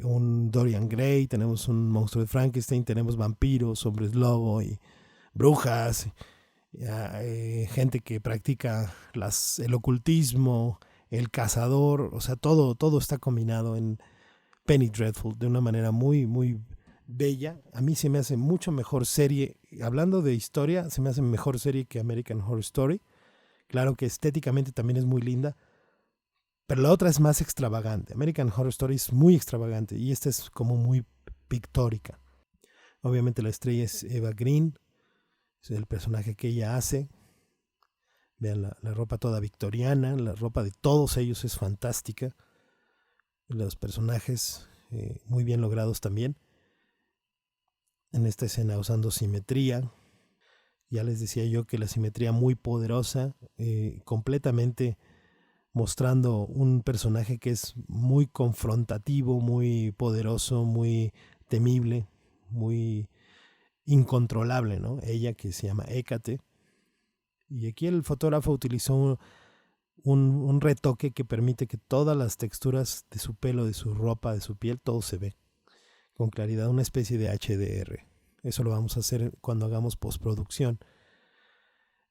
Speaker 1: un Dorian Gray, tenemos un monstruo de Frankenstein, tenemos vampiros, hombres lobo y brujas, gente que practica el ocultismo, el cazador, o sea, todo está combinado en Penny Dreadful de una manera muy, muy bella. A mí se me hace mucho mejor serie, hablando de historia, se me hace mejor serie que American Horror Story. Claro que estéticamente también es muy linda,
Speaker 2: Pero la otra es más extravagante. American Horror Story es muy extravagante y esta es como muy pictórica. Obviamente la estrella es Eva Green, es el personaje que ella hace. Vean la ropa toda victoriana, la ropa de todos ellos es fantástica. Los personajes muy bien logrados también. En esta escena usando simetría. Ya les decía yo que la simetría muy poderosa, completamente mostrando un personaje que es muy confrontativo, muy poderoso, muy temible, muy incontrolable, ¿no? Ella, que se llama Hécate. Y aquí el fotógrafo utilizó un retoque que permite que todas las texturas de su pelo, de su ropa, de su piel, todo se ve con claridad, una especie de HDR. Eso lo vamos a hacer cuando hagamos postproducción.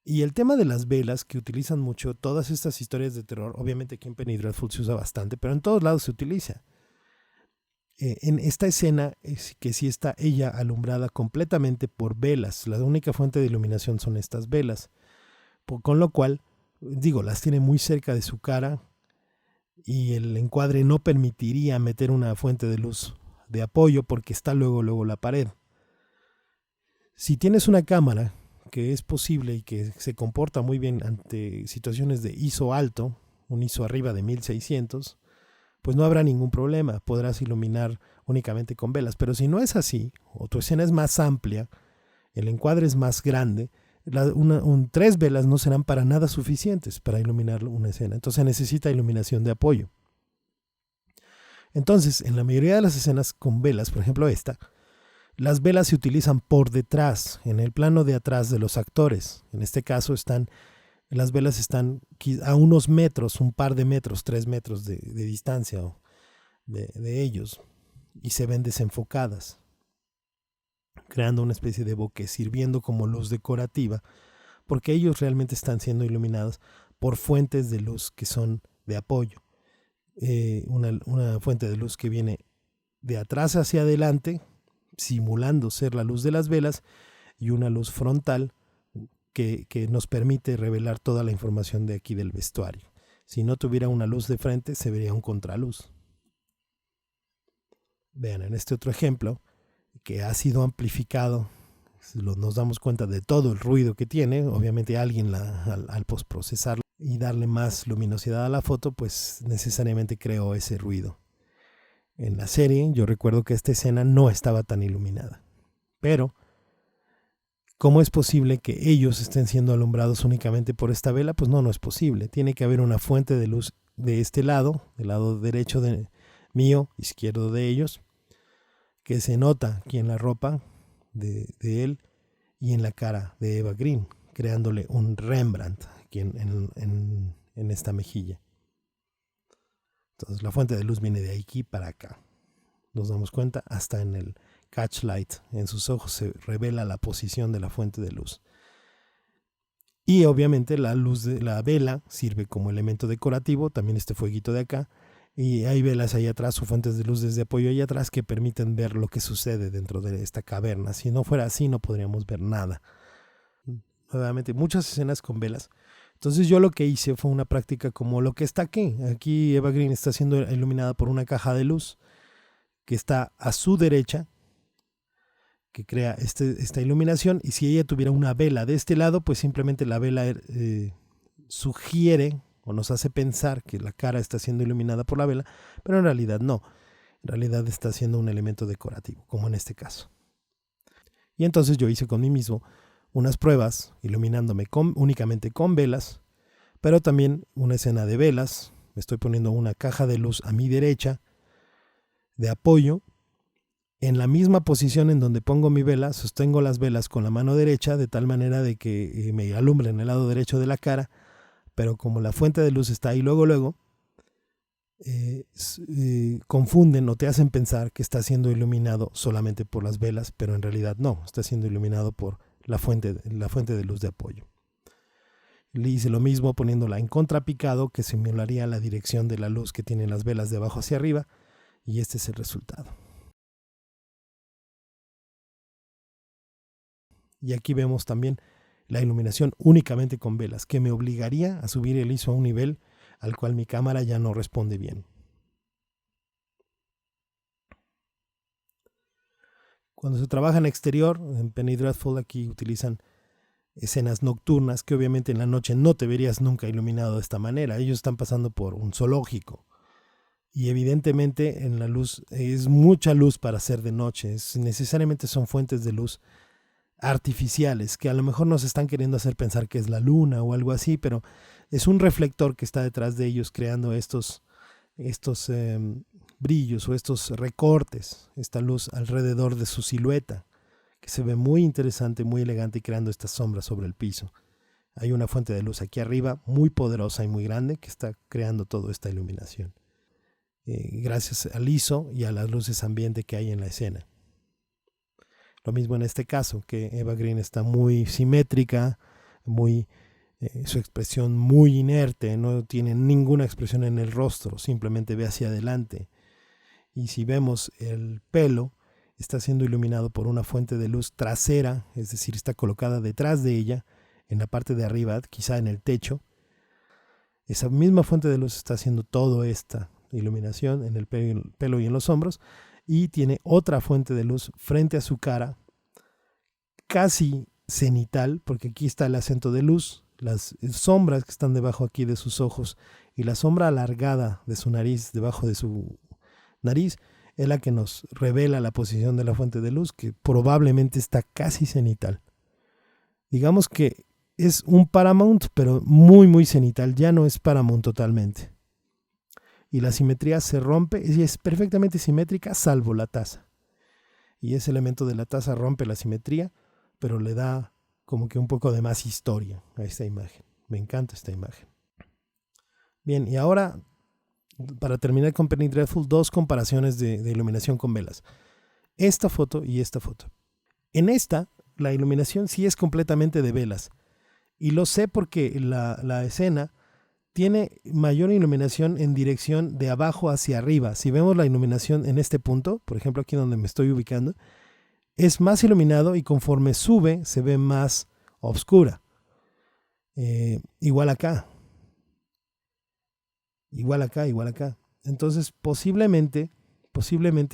Speaker 2: Y el tema de las velas, que utilizan mucho todas estas historias de terror, obviamente aquí en Penny Dreadful se usa bastante, pero en todos lados se utiliza. En esta escena es que sí está ella alumbrada completamente por velas. La única fuente de iluminación son estas velas. Con lo cual, digo, las tiene muy cerca de su cara y el encuadre no permitiría meter una fuente de luz de apoyo porque está luego la pared. Si tienes una cámara que es posible y que se comporta muy bien ante situaciones de ISO alto, un ISO arriba de 1600, pues no habrá ningún problema, podrás iluminar únicamente con velas. Pero si no es así, o tu escena es más amplia, el encuadre es más grande, 3 velas no serán para nada suficientes para iluminar una escena. Entonces necesita iluminación de apoyo. Entonces, en la mayoría de las escenas con velas, por ejemplo esta, las velas se utilizan por detrás, en el plano de atrás de los actores. En este caso las velas están a unos metros, un par de metros, 3 metros de distancia de ellos, y se ven desenfocadas, creando una especie de bokeh, sirviendo como luz decorativa, porque ellos realmente están siendo iluminados por fuentes de luz que son de apoyo. Una fuente de luz que viene de atrás hacia adelante, simulando ser la luz de las velas, y una luz frontal que nos permite revelar toda la información de aquí del vestuario. Si no tuviera una luz de frente, se vería un contraluz. Vean, en este otro ejemplo, que ha sido amplificado, nos damos cuenta de todo el ruido que tiene. Obviamente alguien al postprocesarlo y darle más luminosidad a la foto, pues necesariamente creó ese ruido. En la serie yo recuerdo que esta escena no estaba tan iluminada, pero ¿cómo es posible que ellos estén siendo alumbrados únicamente por esta vela? Pues no es posible. Tiene que haber una fuente de luz de este lado, del lado derecho de mío, izquierdo de ellos, que se nota aquí en la ropa de él y en la cara de Eva Green, creándole un Rembrandt aquí en esta mejilla. Entonces la fuente de luz viene de aquí para acá. Nos damos cuenta, hasta en el catchlight, en sus ojos se revela la posición de la fuente de luz. Y obviamente la luz de la vela sirve como elemento decorativo, también este fueguito de acá, y hay velas ahí atrás o fuentes de luz desde apoyo ahí atrás que permiten ver lo que sucede dentro de esta caverna. Si no fuera así no podríamos ver nada. Nuevamente, muchas escenas con velas. Entonces yo lo que hice fue una práctica como lo que está aquí. Aquí Eva Green está siendo iluminada por una caja de luz que está a su derecha, que crea esta iluminación, y si ella tuviera una vela de este lado, pues simplemente la vela sugiere o nos hace pensar que la cara está siendo iluminada por la vela, pero en realidad no. En realidad está siendo un elemento decorativo, como en este caso. Y entonces yo hice con mí mismo unas pruebas iluminándome únicamente con velas, pero también una escena de velas. Me estoy poniendo una caja de luz a mi derecha de apoyo. En la misma posición en donde pongo mi vela, sostengo las velas con la mano derecha de tal manera de que me alumbren el lado derecho de la cara, pero como la fuente de luz está ahí luego, confunden o te hacen pensar que está siendo iluminado solamente por las velas, pero en realidad no, está siendo iluminado por la fuente de luz de apoyo. Le hice lo mismo poniéndola en contrapicado, que simularía la dirección de la luz que tienen las velas de abajo hacia arriba, y este es el resultado. Y aquí vemos también la iluminación únicamente con velas, que me obligaría a subir el ISO a un nivel al cual mi cámara ya no responde bien. Cuando se trabaja en exterior, en Penny Dreadful aquí utilizan escenas nocturnas que obviamente en la noche no te verías nunca iluminado de esta manera. Ellos están pasando por un zoológico y evidentemente en la luz es mucha luz para hacer de noche. Necesariamente son fuentes de luz artificiales que a lo mejor nos están queriendo hacer pensar que es la luna o algo así, pero es un reflector que está detrás de ellos creando estos brillos o estos recortes, esta luz alrededor de su silueta, que se ve muy interesante, muy elegante y creando estas sombras sobre el piso. Hay una fuente de luz aquí arriba muy poderosa y muy grande que está creando toda esta iluminación, gracias al ISO y a las luces ambiente que hay en la escena. Lo mismo en este caso, que Eva Green está muy simétrica, su expresión muy inerte, no tiene ninguna expresión en el rostro, simplemente ve hacia adelante. Y si vemos el pelo, está siendo iluminado por una fuente de luz trasera, es decir, está colocada detrás de ella, en la parte de arriba, quizá en el techo. Esa misma fuente de luz está haciendo toda esta iluminación en el pelo y en los hombros, y tiene otra fuente de luz frente a su cara, casi cenital, porque aquí está el acento de luz, las sombras que están debajo aquí de sus ojos y la sombra alargada de su nariz, debajo de su nariz, es la que nos revela la posición de la fuente de luz, que probablemente está casi cenital. Digamos que es un Paramount, pero muy muy cenital, ya no es Paramount totalmente. Y la simetría se rompe y es perfectamente simétrica salvo la taza. Y ese elemento de la taza rompe la simetría, pero le da como que un poco de más historia a esta imagen. Me encanta esta imagen. Bien, y ahora, para terminar con Penny Dreadful, dos comparaciones de iluminación con velas. Esta foto y esta foto. En esta, la iluminación sí es completamente de velas. Y lo sé porque la escena tiene mayor iluminación en dirección de abajo hacia arriba. Si vemos la iluminación en este punto, por ejemplo aquí donde me estoy ubicando, es más iluminado y conforme sube se ve más oscura. Igual acá. Igual acá. Entonces posiblemente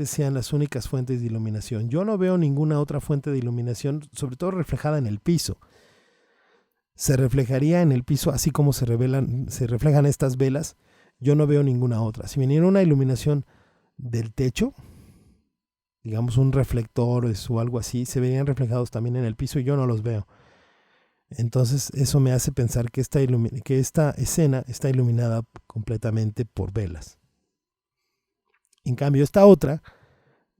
Speaker 2: sean las únicas fuentes de iluminación. Yo no veo ninguna otra fuente de iluminación, sobre todo reflejada en el piso. Se reflejaría en el piso así como se reflejan estas velas. Yo no veo ninguna otra. Si viniera una iluminación del techo, digamos un reflector o algo así, se verían reflejados también en el piso y yo no los veo. Entonces eso me hace pensar que esta escena está iluminada completamente por velas. En cambio esta otra,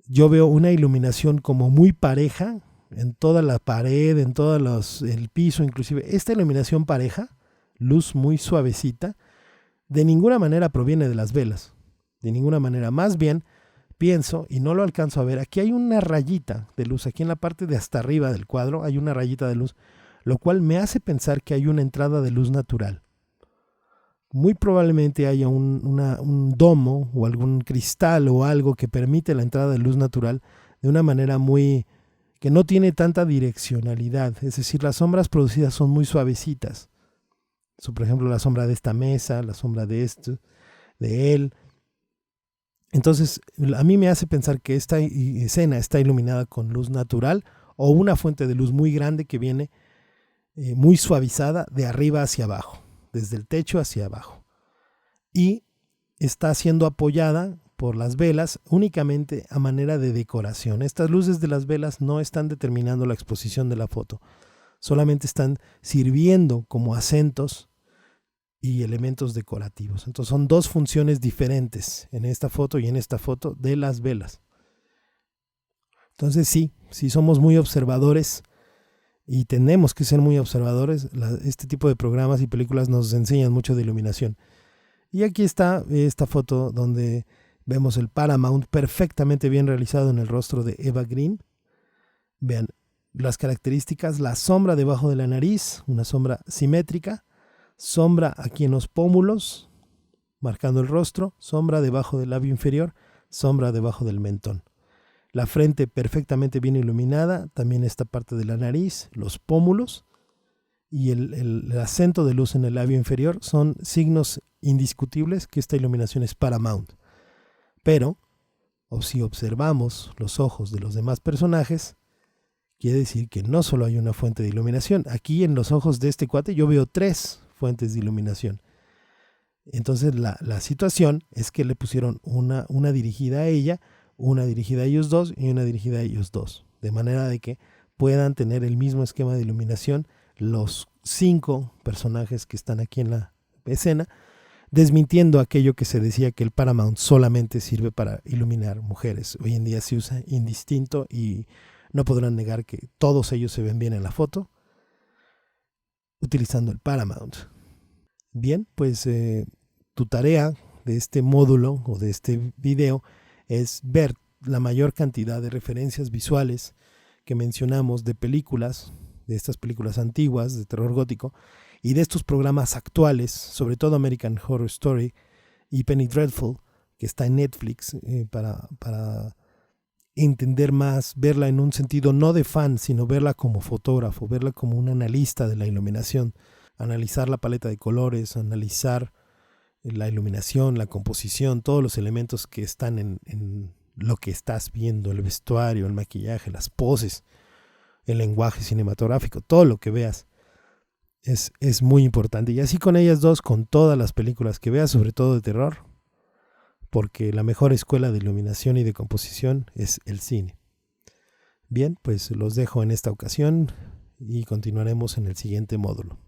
Speaker 2: yo veo una iluminación como muy pareja en toda la pared, en todo el piso, inclusive esta iluminación pareja, luz muy suavecita, de ninguna manera proviene de las velas, de ninguna manera. Más bien pienso, y no lo alcanzo a ver, aquí hay una rayita de luz, aquí en la parte de hasta arriba del cuadro hay una rayita de luz, lo cual me hace pensar que hay una entrada de luz natural. Muy probablemente haya un domo o algún cristal o algo que permite la entrada de luz natural de una manera que no tiene tanta direccionalidad, es decir, las sombras producidas son muy suavecitas. Por ejemplo, la sombra de esta mesa, la sombra de él. Entonces, a mí me hace pensar que esta escena está iluminada con luz natural o una fuente de luz muy grande que viene muy suavizada de arriba hacia abajo, desde el techo hacia abajo. Y está siendo apoyada por las velas únicamente a manera de decoración. Estas luces de las velas no están determinando la exposición de la foto, solamente están sirviendo como acentos y elementos decorativos. Entonces son dos funciones diferentes en esta foto y en esta foto de las velas. Entonces sí somos muy observadores y tenemos que ser muy observadores. Este tipo de programas y películas nos enseñan mucho de iluminación. Y aquí está esta foto donde vemos el Paramount perfectamente bien realizado en el rostro de Eva Green. Vean las características, la sombra debajo de la nariz, una sombra simétrica, sombra aquí en los pómulos, marcando el rostro, sombra debajo del labio inferior, sombra debajo del mentón. La frente perfectamente bien iluminada, también esta parte de la nariz, los pómulos y el acento de luz en el labio inferior son signos indiscutibles que esta iluminación es Paramount. Pero, o si observamos los ojos de los demás personajes, quiere decir que no solo hay una fuente de iluminación. Aquí en los ojos de este cuate yo veo 3 fuentes de iluminación. Entonces la situación es que le pusieron una dirigida a ella, una dirigida a ellos dos y una dirigida a ellos dos. De manera de que puedan tener el mismo esquema de iluminación los 5 personajes que están aquí en la escena, desmintiendo aquello que se decía que el Paramount solamente sirve para iluminar mujeres. Hoy en día se usa indistinto y no podrán negar que todos ellos se ven bien en la foto utilizando el Paramount. Bien, pues tu tarea de este módulo o de este video es ver la mayor cantidad de referencias visuales que mencionamos de películas, de estas películas antiguas de terror gótico y de estos programas actuales, sobre todo American Horror Story y Penny Dreadful, que está en Netflix, para entender más, verla en un sentido no de fan, sino verla como fotógrafo, verla como un analista de la iluminación, analizar la paleta de colores, analizar la iluminación, la composición, todos los elementos que están en lo que estás viendo, el vestuario, el maquillaje, las poses, el lenguaje cinematográfico, todo lo que veas es muy importante. Y así con ellas dos, con todas las películas que veas, sobre todo de terror, porque la mejor escuela de iluminación y de composición es el cine. Bien, pues los dejo en esta ocasión y continuaremos en el siguiente módulo.